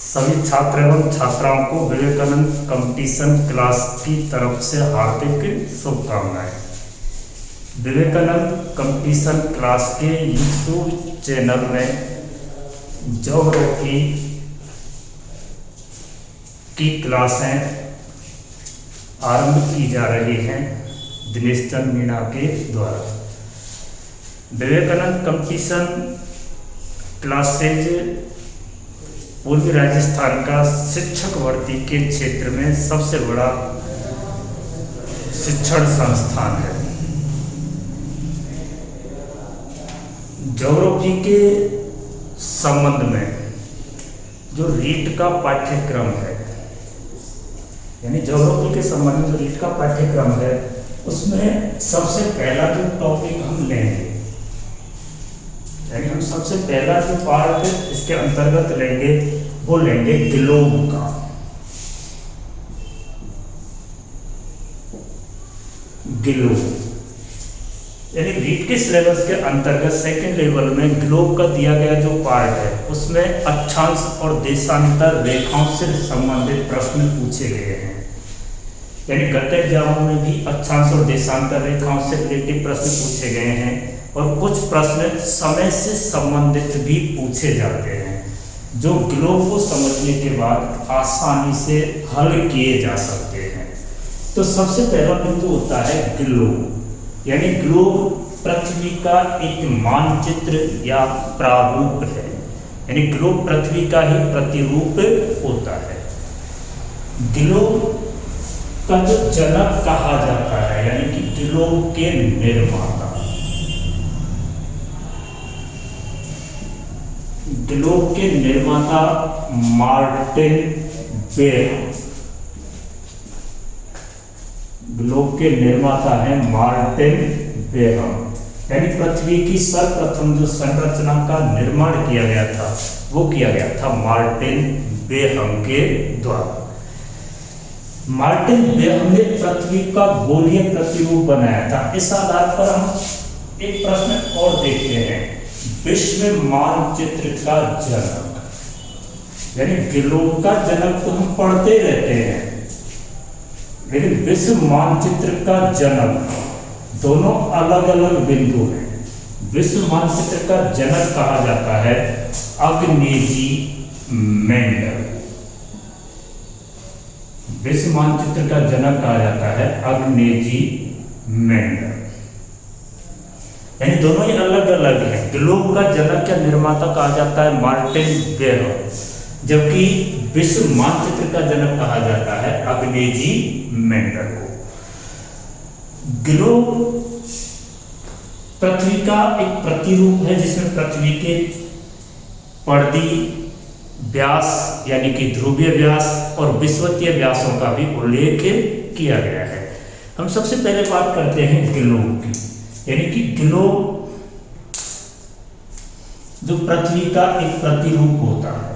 सभी छात्र एवं छात्राओं को विवेकानंद कंपटीशन क्लास की तरफ से हार्दिक शुभकामनाएं। विवेकानंद कंपटीशन क्लास के यूट्यूब चैनल में ज्योग्राफी की क्लासें आरंभ की जा रही हैं दिनेश चंद मीणा के द्वारा। विवेकानंद कंपटीशन क्लासेज पूर्वी राजस्थान का शिक्षक भर्ती के क्षेत्र में सबसे बड़ा शिक्षण संस्थान है। ज्योग्राफी के संबंध में जो रीट का पाठ्यक्रम है, यानी ज्योग्राफी के संबंध में जो रीट का पाठ्यक्रम है, उसमें सबसे पहला जो टॉपिक हम लेंगे, यानी हम सबसे पहला जो पार्ट इसके अंतर्गत लेंगे वो लेंगे ग्लोब का। ग्लोब यानी रीट के सिलेबस के अंतर्गत सेकेंड लेवल में ग्लोब का दिया गया जो पार्ट है उसमें अक्षांश और देशांतर रेखाओं से संबंधित प्रश्न पूछे गए हैं। यानी गत एग्जामों में भी अक्षांश और देशांतर रेखाओं से रिलेटेड प्रश्न पूछे गए हैं और कुछ प्रश्न समय से संबंधित भी पूछे जाते हैं जो ग्लोब को समझने के बाद आसानी से हल किए जा सकते हैं। तो सबसे पहला बिंदु होता है ग्लोब, यानी ग्लोब पृथ्वी का एक मानचित्र या प्रारूप है, यानी ग्लोब पृथ्वी का ही प्रतिरूप होता है। ग्लोब का जो जनक कहा जाता है, यानी कि ग्लोब के निर्माता, ग्लोब के निर्माता मार्टिन बेहम, ग्लोब के निर्माता है मार्टिन बेहम। यानी पृथ्वी की सर्वप्रथम जो संरचना का निर्माण किया गया था वो किया गया था मार्टिन बेहम के द्वारा। मार्टिन बेहम ने पृथ्वी का गोलीय प्रतिरूप बनाया था। इस आधार पर हम एक प्रश्न और देखते हैं, विश्व मानचित्र का जनक, यानी ग्लोब का जनक तो हम पढ़ते रहते हैं, लेकिन विश्व मानचित्र का जनक दोनों अलग अलग बिंदु हैं। विश्व मानचित्र का जनक कहा जाता है अग्नेजी मेंडल। विश्व मानचित्र का जनक कहा जाता है अग्नेजी मेंडल, यानी दोनों ही अलग अलग हैं। ग्लोब का जनक या निर्माता कहा जाता है मार्टिन बेहम, जबकि विश्व मानचित्र का जनक कहा जाता है अग्नेजी मेंडल को। ग्लोब पृथ्वी का एक प्रतिरूप है जिसमें पृथ्वी के परिधि व्यास यानी कि ध्रुवीय व्यास और विषुवतीय व्यासों का भी उल्लेख किया गया है। हम सबसे पहले बात करते हैं ग्लोब की, यानी कि ग्लोब जो पृथ्वी का एक प्रतिरूप होता है।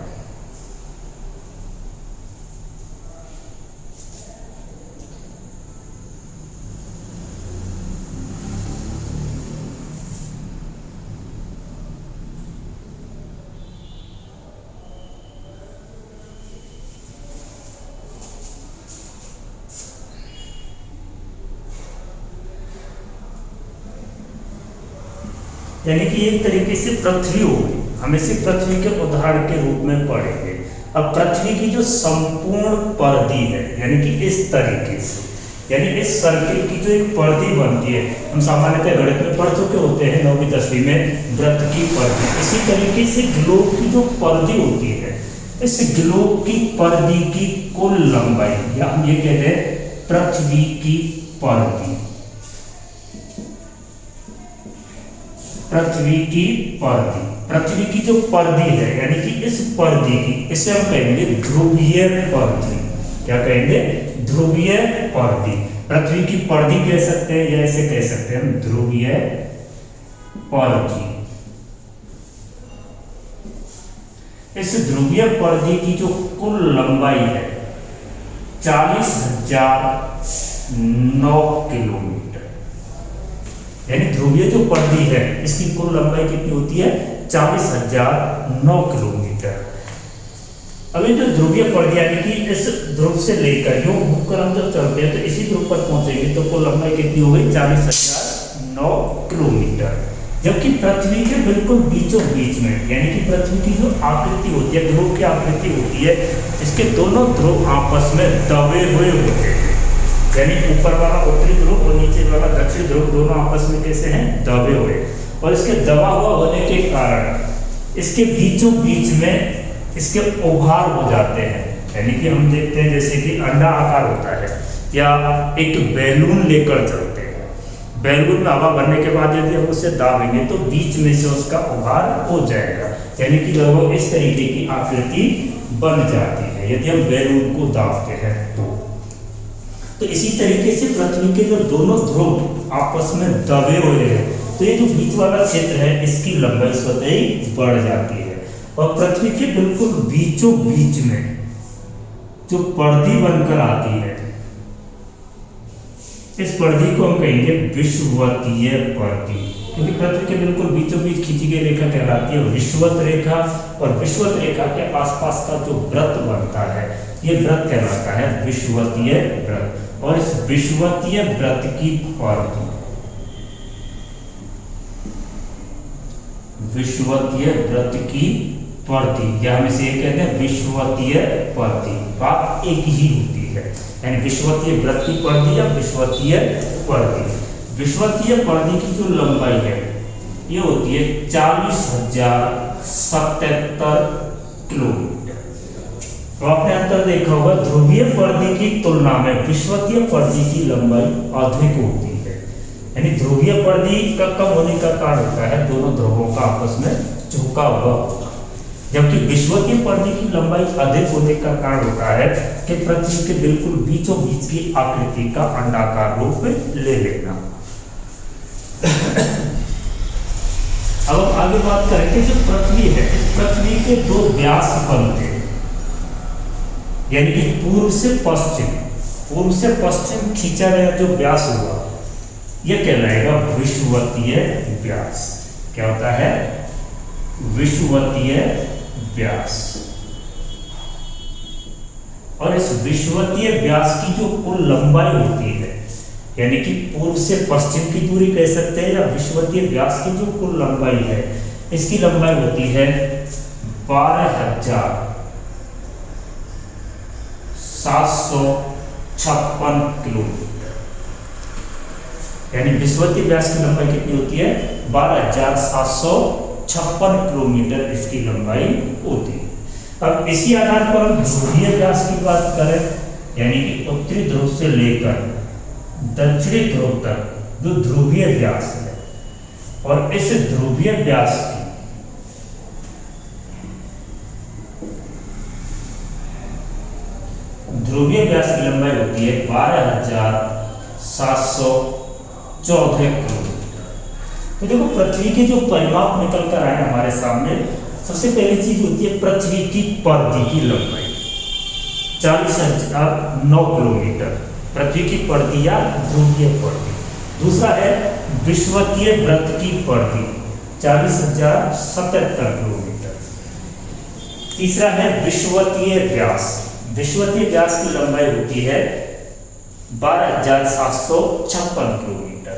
यानी कि एक तरीके से पृथ्वी हो गई, हम इसे पृथ्वी के उदाहरण के रूप में पढ़ेंगे। अब पृथ्वी की जो संपूर्ण परिधि है, यानी कि इस तरीके से, यानी इस सर्किल की जो एक परिधि बनती है, हम सामान्यतः गणित में पढ़ चुके होते हैं 9वीं 10वीं में वृत्त की परिधि। इसी तरीके से ग्लोब की जो परिधि होती है, इस ग्लोब की परिधि की कुल लंबाई, या हम ये कहते हैं पृथ्वी की परिधि, पृथ्वी की परिधि, पृथ्वी की जो परिधि है, यानी कि इस परिधि की, इसे हम कहेंगे ध्रुवीय परिधि। क्या कहेंगे? ध्रुवीय परिधि। पृथ्वी की परिधि कह सकते हैं या ऐसे कह सकते हैं हम ध्रुवीय परिधि। इस ध्रुवीय परिधि की जो कुल लंबाई है 40,009 किलोमीटर, यानी ध्रुवीय जो परिधि है इसकी कुल लंबाई कितनी होती है? 40,009 किलोमीटर। अभी जो ध्रुवीय परिधि यानी कि इस ध्रुव से लेकर यूं घूमकर हम जब चलते हैं तो इसी ध्रुव पर पहुंचेंगे तो कुल लंबाई कितनी हो गई 40,009 किलोमीटर। जबकि पृथ्वी के बिल्कुल बीचों बीच में यानी कि पृथ्वी की जो आकृति होती है, ध्रुव की आकृति होती है, इसके दोनों ध्रुव आपस में दबे हुए होते हैं। यानी ऊपर वाला उत्तरी ध्रुव और नीचे वाला दक्षिण ध्रुव दोनों आपस में कैसे हैं, दबे हुए। और इसके दबा हुआ होने के कारण इसके बीचों बीच में इसके उभार हो जाते हैं। यानी कि हम देखते हैं जैसे कि अंडा आकार होता है या एक बैलून लेकर चलते हैं, बैलून में हवा भरने के बाद यदि हम उसे दाबेंगे तो बीच में से उसका उभार हो जाएगा, यानी कि लगभग इस तरीके की आकृति बन जाती है यदि हम बैलून को दाबते हैं तो इसी तरीके से पृथ्वी के जो दोनों ध्रुव आपस में दबे हुए हैं तो ये जो बीच वाला क्षेत्र है इसकी लंबाई स्वतः ही बढ़ जाती है। और पृथ्वी के बिल्कुल बीचों बीच में जो परिधि बनकर आती है, इस परिधि को हम कहेंगे विषुवतीय परिधि, क्योंकि पृथ्वी के बिल्कुल बीचों बीच खींची गई रेखा कहलाती है विषुवत रेखा। और विषुवत रेखा के आसपास का जो वृत्त बनता है ये वृत्त कहलाता है विषुवतीय वृत्त। और इस विषुवतीय वृत्त की परिधि, विषुवतीय वृत्त की परिधि या हम इसे कहते हैं विषुवतीय परिधि, बात एक ही होती है। यानी विषुवतीय वृत्त की परिधि या विषुवतीय परिधि। विषुवतीय परिधि की जो लंबाई है ये होती है 40,077 किलोमीटर। तो आपने अंतर देखा होगा, ध्रुवीय परिधि की तुलना में विषुवतीय परिधि की लंबाई अधिक होती है। यानी ध्रुवीय परिधि का कम होने का कारण होता है दोनों ध्रुवों का आपस में झुका हुआ, जबकि विषुवतीय परिधि की लंबाई अधिक होने का कारण होता है कि पृथ्वी के बिल्कुल बीचों बीच की आकृति का अंडाकार रूप ले लेना। अब हम आगे बात करें कि जो पृथ्वी है, इस पृथ्वी के दो व्यास बनते हैं, यानी कि पूर्व से पश्चिम खींचा गया जो व्यास हुआ यह कहलाएगा विषुवतीय व्यास। क्या होता है? विषुवतीय व्यास। और इस विषुवतीय व्यास की जो कुल लंबाई होती है, यानी कि पूर्व से पश्चिम की दूरी कह सकते हैं या विषुवतीय व्यास की जो कुल लंबाई है, इसकी लंबाई होती है 12,756 किलोमीटर। यानी विषुवतीय व्यास की लंबाई कितनी होती है? 12,756 किलोमीटर इसकी लंबाई होती है। अब इसी आधार पर हम ध्रुवीय व्यास की बात करें, यानी कि उत्तरी ध्रुव से लेकर दक्षिणी ध्रुव तक जो ध्रुवीय व्यास है, और इस ध्रुवीय व्यास की लंबाई होती है 12,714 किलोमीटर। तो देखो पृथ्वी के जो परिमाप निकल कर आए हमारे सामने, सबसे पहली चीज होती है पृथ्वी की परिधि की लंबाई 40,009 किलोमीटर, पृथ्वी की परिधि या ध्रुवीय परिधि। दूसरा है विषुवतीय वृत्त की परिधि 40,077 किलोमीटर। तीसरा है विषुवतीय व्यास। विषुवतीय व्यास की लंबाई होती है 12,756 किलोमीटर,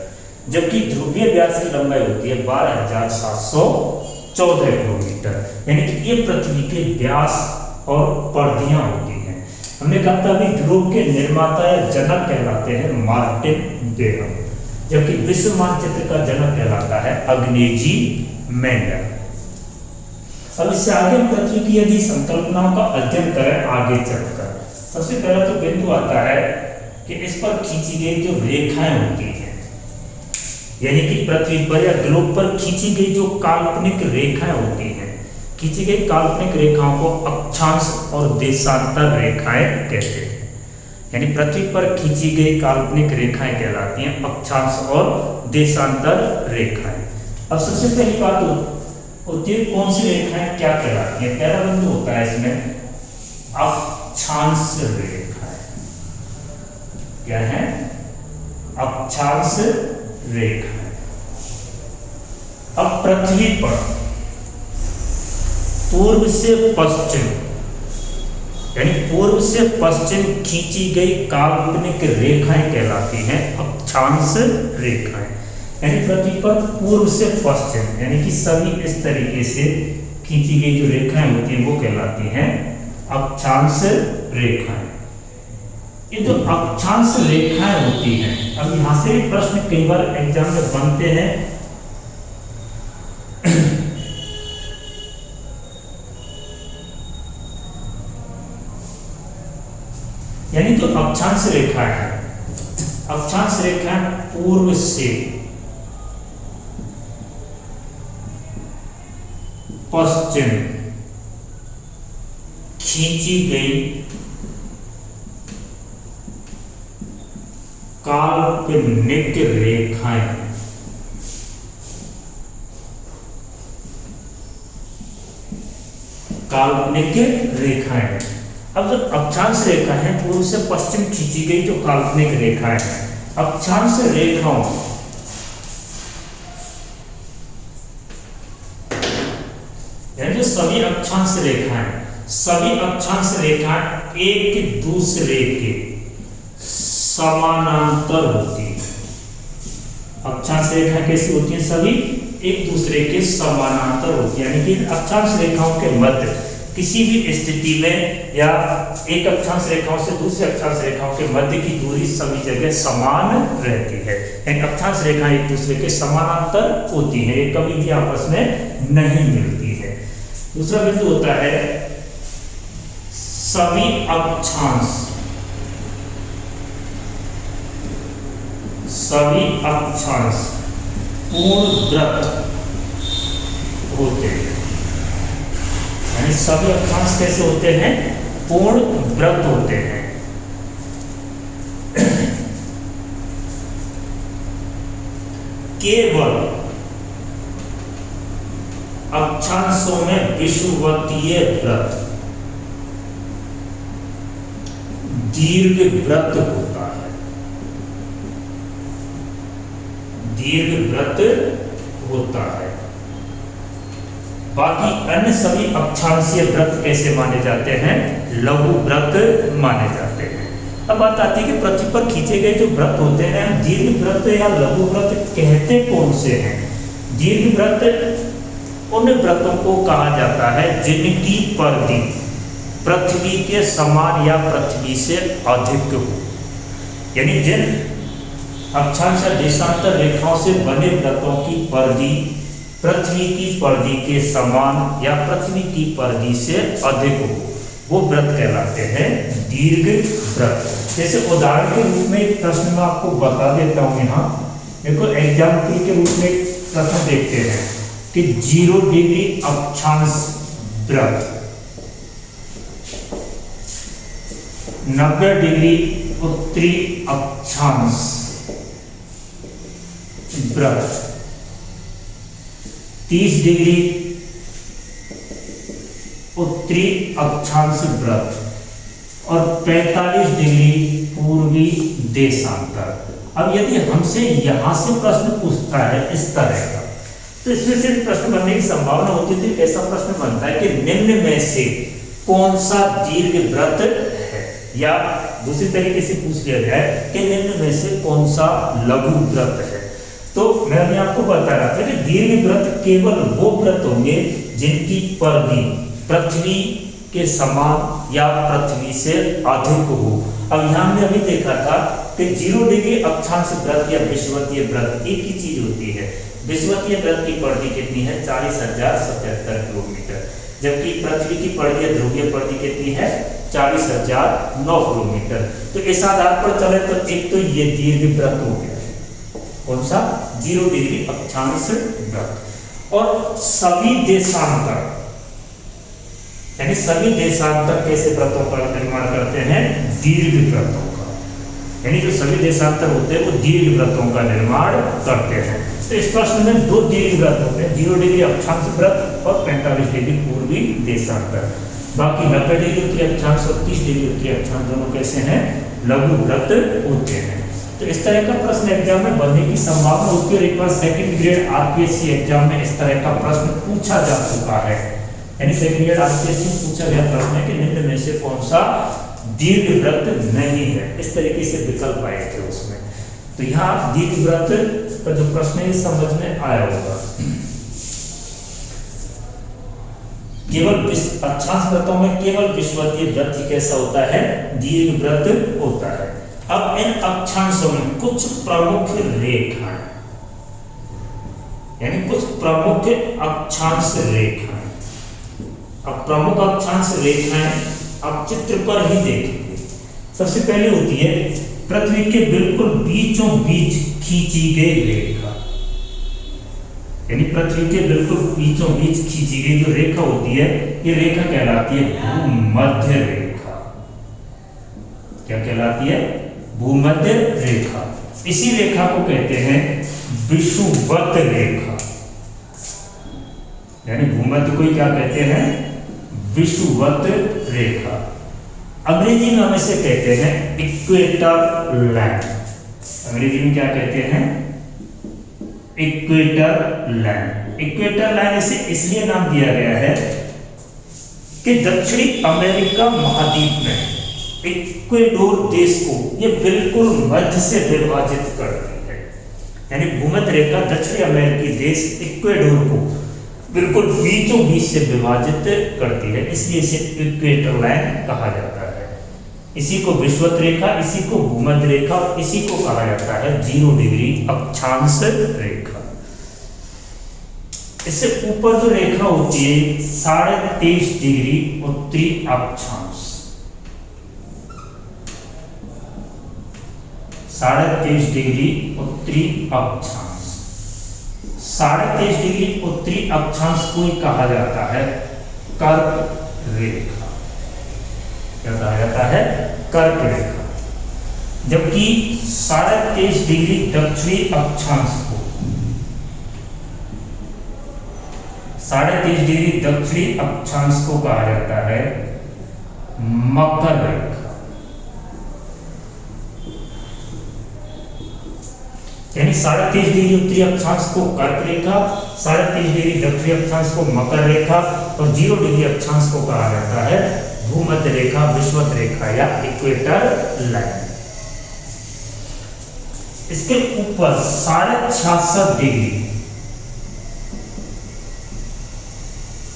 जबकि ध्रुवीय व्यास की लंबाई होती है 12,714 किलोमीटर। यानी कि ये पृथ्वी के व्यास और परिधियां होती हैं। हमने कहा था अभी ध्रुव के निर्माता या जनक कहलाते हैं मार्टिन बेहम, जबकि विश्व मानचित्र का जनक कहलाता है अग्नेजी मेंडल। अब इससे आगे पृथ्वी की यदि संकल्पनाओं का अध्ययन करें आगे चलकर, सबसे पहला तो बिंदु आता है कि इस पर खींची गई जो रेखाएं होती हैं, यानी कि पृथ्वी पर या ग्लोब पर खींची गई जो काल्पनिक रेखाएं होती हैं, खींची गई काल्पनिक रेखाओं को अक्षांश और देशांतर रेखाएं कहते हैं। यानी पृथ्वी पर खींची गई काल्पनिक रेखाएं कहलाती हैं अक्षांश और देशांतर रेखाएं। अब सबसे पहली बात होती है कौन सी रेखाएं क्या कहलाती हैं। पहला बिंदु होता है इसमें अक्षांश रेखाएं। क्या है? अक्षांश रेखाएं। अब पृथ्वी पर पूर्व से पश्चिम यानी पूर्व से पश्चिम खींची गई काल्पनिक रेखाएं कहलाती हैं अक्षांश रेखाएं। यानी पृथ्वी पर पूर्व से पश्चिम यानी कि सभी इस तरीके से खींची गई जो रेखाएं होती हैं वो कहलाती हैं अक्षांश रेखाएं। ये जो अक्षांश रेखाएं होती हैं, अब यहां से भी प्रश्न कई बार एग्जाम में बनते हैं। यानी जो अक्षांश रेखा है, अक्षांश रेखा पूर्व से पश्चिम खींची गई काल्पनिक रेखाएं, काल्पनिक रेखाएं। अब जो अक्षांश रेखा है पूर्व से पश्चिम खींची गई जो काल्पनिक रेखाएं हैं, अक्षांश रेखाओं यानी जो सभी अक्षांश रेखाएं, सभी अक्षांश रेखाएं एक दूसरे के समानांतर होती है। अक्षांश रेखाएं कैसी होती हैं? सभी एक दूसरे के समानांतर होती है, यानी कि अक्षांश रेखाओं के मध्य किसी भी स्थिति में या एक अक्षांश रेखाओं से दूसरे अक्षांश रेखाओं के मध्य की दूरी सभी जगह समान रहती है। यानी अक्षांश रेखाएं एक दूसरे के समानांतर होती है, ये कभी भी आपस में नहीं मिलती है। दूसरा बिंदु होता है सभी अक्षांश, सभी अक्षांश पूर्ण वृत्त होते हैं। यानी सभी अक्षांश कैसे होते हैं? पूर्ण वृत्त होते हैं। केवल अक्षांशों में विषुवतीय वृत्त दीर्घ वृत्त होता है, दीर्घ वृत्त होता है। बाकी अन्य सभी अक्षांशीय वृत्त कैसे माने जाते हैं? लघु वृत्त माने जाते हैं। अब बात आती है कि पृथ्वी पर खींचे गए जो वृत्त होते हैं, दीर्घ वृत्त या लघु वृत्त कहते कौन से हैं? दीर्घ वृत्त उन वृत्तों को कहा जाता है जिनकी परिधि पृथ्वी के समान या पृथ्वी से अधिक हो। यानी जिन अक्षांश देशांतर रेखाओं से बने वृत्तों की परिधि पृथ्वी की परिधि के समान या पृथ्वी की परिधि से अधिक हो, वो व्रत कहलाते हैं दीर्घ व्रत। जैसे उदाहरण के रूप में एक प्रश्न मैं आपको बता देता हूं। यहाँ देखो एग्जाम्पल के रूप में प्रश्न देखते हैं कि 0 डिग्री अक्षांश व्रत, 90 डिग्री उत्तरी अक्षांश व्रत, 30 डिग्री उत्तरी अक्षांश व्रत और 45 डिग्री पूर्वी देशांतर। अब यदि हमसे यहां से प्रश्न पूछता है इस तरह का, तो इसमें से प्रश्न बनने की संभावना होती थी। ऐसा प्रश्न बनता है कि निम्न में से कौन सा दीर्घ व्रत है, या दूसरी तरीके से पूछ लिया जाए कि निम्न में से कौन सा लघु व्रत है। तो मैं अभी आपको बता रहा था कि दीर्घ व्रत केवल वो व्रत होंगे जिनकी परिधि पृथ्वी के समान या पृथ्वी से अधिक हो। अब यहाँ हमने अभी देखा था कि 0 डिग्री अक्षांश व्रत या विषुवतीय व्रत एक ही चीज होती है। विषुवतीय व्रत की परिधि कितनी है? 40,077 किलोमीटर, जबकि पृथ्वी की परिधि ध्रुवीय परिधि कितनी है? 40,009 किलोमीटर। तो इस आधार पर चले तो एक तो ये दीर्घ व्रत हो गया, कौन सा? 0 डिग्री अक्षांश व्रत। और सभी देशांतर, यानी सभी देशांतर कैसे व्रतों का निर्माण करते हैं? दीर्घ व्रतों का। यानी जो सभी देशांतर होते हैं वो दीर्घ व्रतों का निर्माण करते हैं। तो इस प्रश्न में 2 दीर्घ व्रत होते हैं, 0 डिग्री अक्षांश व्रत और 45 डिग्री पूर्वी देशांतर। बाकी 90 डिग्री उत्तरी अक्षांश और 30 डिग्री उत्तरी अक्षांश दोनों कैसे हैं? लघु व्रत होते हैं। तो इस तरह का प्रश्न एग्जाम में बनने की संभावना होती है। और एक बार सेकंड ग्रेड आरपीएससी एग्जाम में इस तरह का प्रश्न पूछा जा चुका है। यानी सेकंड ईयर आरपीएससी में पूछा गया प्रश्न है कि निम्न में से कौन सा दीर्घवृत्त नहीं है, इस तरीके से विकल्प आए थे उसमें। तो यहाँ दीर्घवृत्त का जो प्रश्न है समझ में आया होगा। केवल अक्षांश वृत्तों में केवल विषुवतीय वृत्त ही कैसा होता है, दीर्घवृत्त होता है। अब इन अक्षांशों में कुछ प्रमुख रेखाएं, यानी कुछ प्रमुख अक्षांश रेखाएं। अब प्रमुख अक्षांश रेखाएं आप चित्र पर ही देखेंगे। सबसे पहले होती है पृथ्वी के बिल्कुल बीचों बीच खींची गई रेखा, यानी पृथ्वी के बिल्कुल बीचों बीच खींची गई जो रेखा होती है, ये रेखा कहलाती है भूमध्य रेखा। क्या कहलाती है, भूमध्य रेखा। इसी रेखा को कहते हैं विषुवत रेखा, यानी भूमध्य को क्या कहते हैं, विषुवत रेखा। अंग्रेजी में हम इसे कहते हैं इक्वेटर लाइन। अंग्रेजी में क्या कहते हैं, इक्वेटर लाइन। इक्वेटर लाइन इसे इसलिए नाम दिया गया है कि दक्षिणी अमेरिका महाद्वीप में इक्वेडोर देश को ये बिल्कुल मध्य से विभाजित करती है, यानी भूमध्य रेखा दक्षिणी अमेरिकी देश इक्वेडोर को बिल्कुल बीचों बीच से विभाजित करती है, इसलिए इसे इक्वेटर लाइन कहा जाता है। इसी को विषुवत रेखा, इसी को भूमध्य रेखा, और इसी को कहा जाता है 0 डिग्री अक्षांश रेखा। इससे ऊपर जो रेखा होती है 23.5 डिग्री उत्तरी अक्षांश, 23.5 डिग्री उत्तरी अक्षांश, 23.5 डिग्री उत्तरी अक्षांश को कहा जाता है कर्क रेखा। क्या कहा जाता है, कर्क रेखा। जबकि 23.5 डिग्री दक्षिणी अक्षांश को, 23.5 डिग्री दक्षिणी अक्षांश को कहा जाता है मकर रेखा। यानी 23.5 डिग्री उत्तरी अक्षांश को कर्क रेखा, 23.5 डिग्री दक्षिणी अक्षांश को मकर रेखा, और 0 डिग्री अक्षांश को कहा जाता है भूमध्य रेखा, विषुवत रेखा या इक्वेटर लाइन। इसके ऊपर 66.5 डिग्री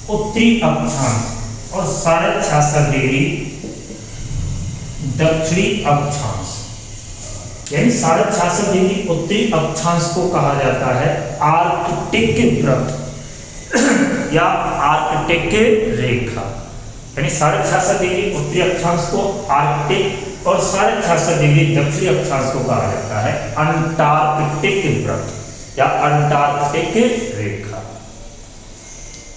उत्तरी अक्षांश और 66.5 डिग्री दक्षिणी अक्षांश, यानी 66.5 डिग्री उत्तरी अक्षांश को कहा जाता है आर्कटिक वृत्त या आर्कटिक रेखा। यानी 66.5 डिग्री उत्तरी अक्षांश को आर्कटिक और 66.5 डिग्री दक्षिणी अक्षांश को कहा जाता है अंटार्कटिक वृत्त या अंटार्कटिक रेखा।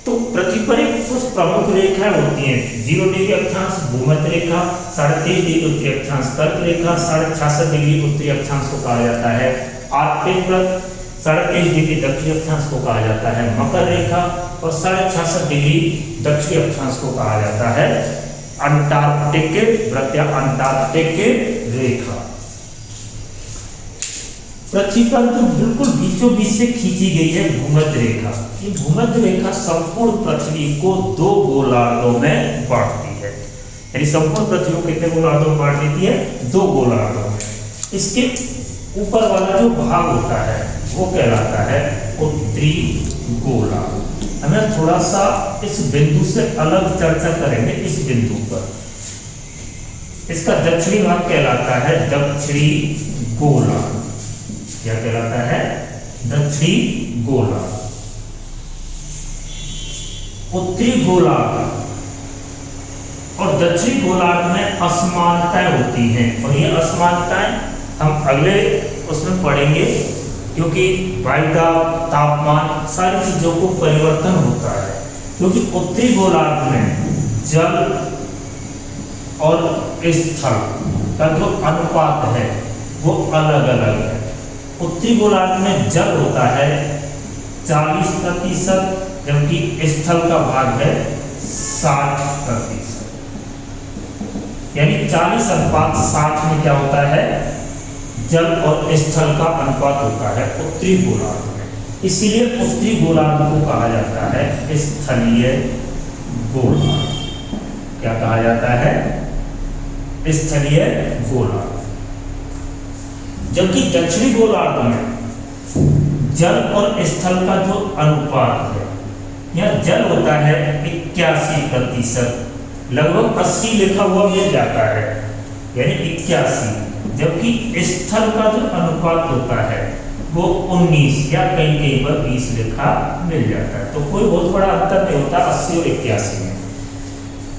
तो पृथ्वी पर कुछ प्रमुख रेखाएं होती हैं। 0 डिग्री अक्षांश भूमध्य रेखा, 23.5 डिग्री उत्तरी अक्षांश कर्क रेखा, 66 डिग्री उत्तरी अक्षांश को कहा जाता है आर्कटिक वृत्त, 23.5 डिग्री दक्षिणी अक्षांश को कहा जाता है मकर रेखा, और 66 डिग्री दक्षिणी अक्षांश को कहा जाता है अंटार्कटिक वृत्त या अंटार्कटिक रेखा। पृथ्वी पर जो बिल्कुल बीचों बीच से खींची गई है भूमध्य रेखा, ये भूमध्य रेखा संपूर्ण पृथ्वी को 2 गोलार्धों में बांटती है। यानी संपूर्ण पृथ्वी को कितने गोलार्धों में बांट देती है, 2 गोलार्धों में। इसके ऊपर वाला जो भाग होता है वो कहलाता है उत्तरी गोलार्ध। हमें थोड़ा सा इस बिंदु से अलग चर्चा करेंगे। इस बिंदु पर इसका दक्षिणी भाग कहलाता है दक्षिणी गोलार्ध। क्या कहलाता है, दक्षिणी गोलार्ध। उत्तरी गोलार्ध और दक्षिणी गोलार्ध में असमानताएं होती हैं, और ये असमानताएं हम अगले उसमें पढ़ेंगे, क्योंकि वायुदाब, तापमान, सारी चीजों को परिवर्तन होता है। क्योंकि उत्तरी गोलार्ध में जल और स्थल का जो अनुपात है वो अलग अलग है। उत्तरी गोलार्ध में जल होता है 40%, जबकि स्थल का भाग है 60%। यानी 40:60 में क्या होता है, जल और स्थल का अनुपात होता है उत्तरी गोलार्ध में। इसीलिए उत्तरी गोलार्ध को कहा जाता है स्थलीय गोलार्ध। क्या कहा जाता है? स्थलीय गोलार्ध। जबकि दक्षिणी गोलार्ध में जल और स्थल का जो अनुपात है, यह जल होता है 81%, लगभग 80 लिखा हुआ मिल जाता है, यानी 81, जबकि स्थल का जो अनुपात होता है वो 19 या कहीं कहीं पर 20 लिखा मिल जाता है। तो कोई बहुत बड़ा अंतर नहीं होता 80 और 81 में,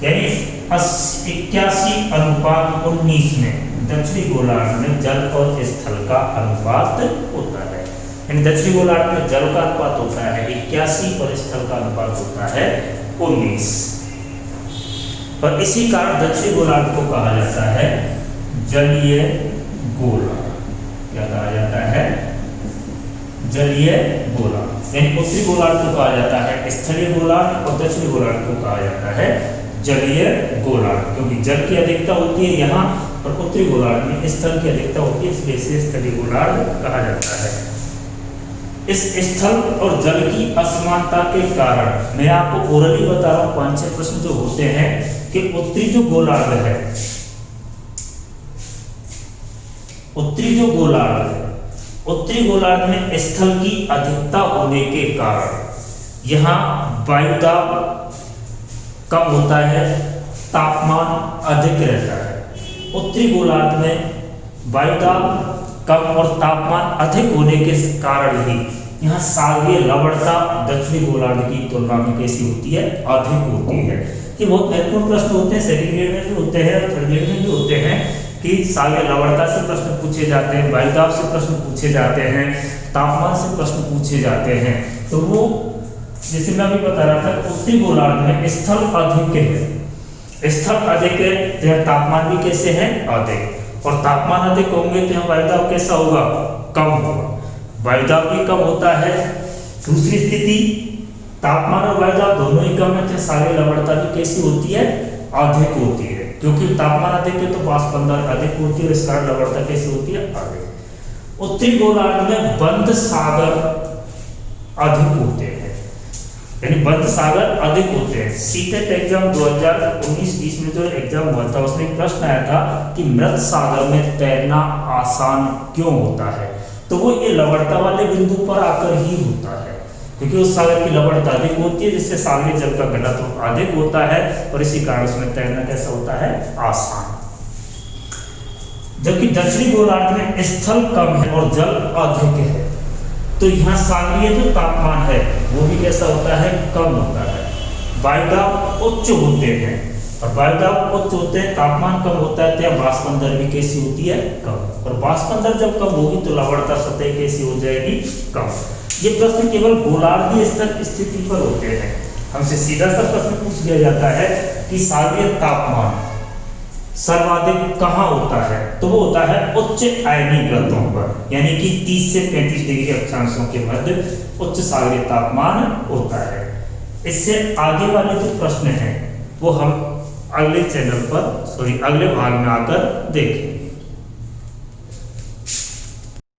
यानी 81 अनुपात 19 में दक्षिणी गोलार्ध में जल और स्थल का अनुपात होता है। यानी दक्षिणी गोलार्ध में जल का अनुपात होता है 81 और स्थल का अनुपात होता है 19। और इसी कारण दक्षिणी गोलार्ध को कहा जाता है जलीय गोलार्ध। क्या कहा जाता है? जलीय गोलार्ध। यानी उत्तरी गोलार्ध को कहा जाता है स्थलीय गोलार्ध और दक्षिणी गोलार्ध को कहा जाता है जलीय गोलार्ध, क्योंकि जल की अधिकता होती है यहाँ और उत्तरी गोलार्ध में स्थल की अधिकता होती है, इसलिए इसे स्थलीय गोलार्ध कहा जाता है। इस स्थल और जल की असमानता के कारण मैं आपको ओरली बता रहा हूँ 5-6 प्रश्न जो होते हैं कि उत्तरी जो गोलार्ध है, उत्तरी जो गोलार्ध है, उत्तरी गोलार्ध में स्थल की अधिकता होने के कारण यहाँ वायुदाब कम होता है, तापमान अधिक रहता है। उत्तरी गोलार्ध में वायुदाब कम और तापमान अधिक होने के कारण ही यहाँ सागरीय लवणता दक्षिणी गोलार्ध की तुलना में कैसी होती है? अधिक होती है। ये बहुत महत्वपूर्ण प्रश्न होते हैं, सेकंड ग्रेड में भी होते हैं और थर्ड ग्रेड में भी होते हैं कि सागरीय लवणता से प्रश्न पूछे जाते हैं, वायुदाब से प्रश्न पूछे जाते हैं, तापमान से प्रश्न पूछे जाते हैं। तो वो जैसे मैं अभी बता रहा था, उत्तरी गोलार्ध में स्थल अधिक है, स्थल अधिक है तो यहाँ तापमान भी कैसे है? अधिक। और तापमान अधिक होंगे तो यहाँ वायुदाब कैसा होगा? कम होगा। वायुदाब भी कम होता है। दूसरी स्थिति, तापमान और वायुदाब दोनों ही कम है तो सागरीय लवणता भी कैसी होती है? अधिक होती है, क्योंकि तापमान अधिक है तो वाष्पंदर अधिक होती है और इस कारण लवणता कैसी होती है? अधिक। उत्तरी गोलार्ध में बंद सागर अधिक होते हैं, यानी बंद सागर अधिक होते हैं। सीटेट एग्जाम 2019-20 में जो एग्जाम हुआ था उसमें एक प्रश्न आया था कि मृत सागर में तैरना आसान क्यों होता है? तो वो ये लवणता वाले बिंदु पर आकर ही होता है, क्योंकि उस सागर की लवणता अधिक होती है जिससे सागरीय जल का घनत्व अधिक होता है और इसी कारण उसमें तैरना कैसा होता है? आसान। जबकि दक्षिणी गोलार्ध में स्थल कम है और जल अधिक है, तो यहाँ सागरीय जो तापमान है वो भी कैसा होता है? कम होता है। वायुदाब उच्च होते हैं और वायुदाब उच्च होते हैं, तापमान कम होता है तो यहाँ वाष्पंदर भी कैसी होती है? कम। और वाष्पंदर जब कम होगी तो लवणता सतह कैसी हो जाएगी? कम। ये प्रश्न केवल गोलार्धीय स्तर स्थिति पर होते हैं। हमसे सीधा सा प्रश्न पूछ लिया जाता है कि सागरीय तापमान सर्वाधिक कहाँ होता है? तो वो होता है उच्च आयनीय व्रतों पर, यानी कि 30 से 35 डिग्री अक्षांशों के मध्य उच्च सागरीय तापमान होता है। इससे आगे वाले जो प्रश्न हैं वो हम अगले चैनल पर अगले भाग में आकर देखें।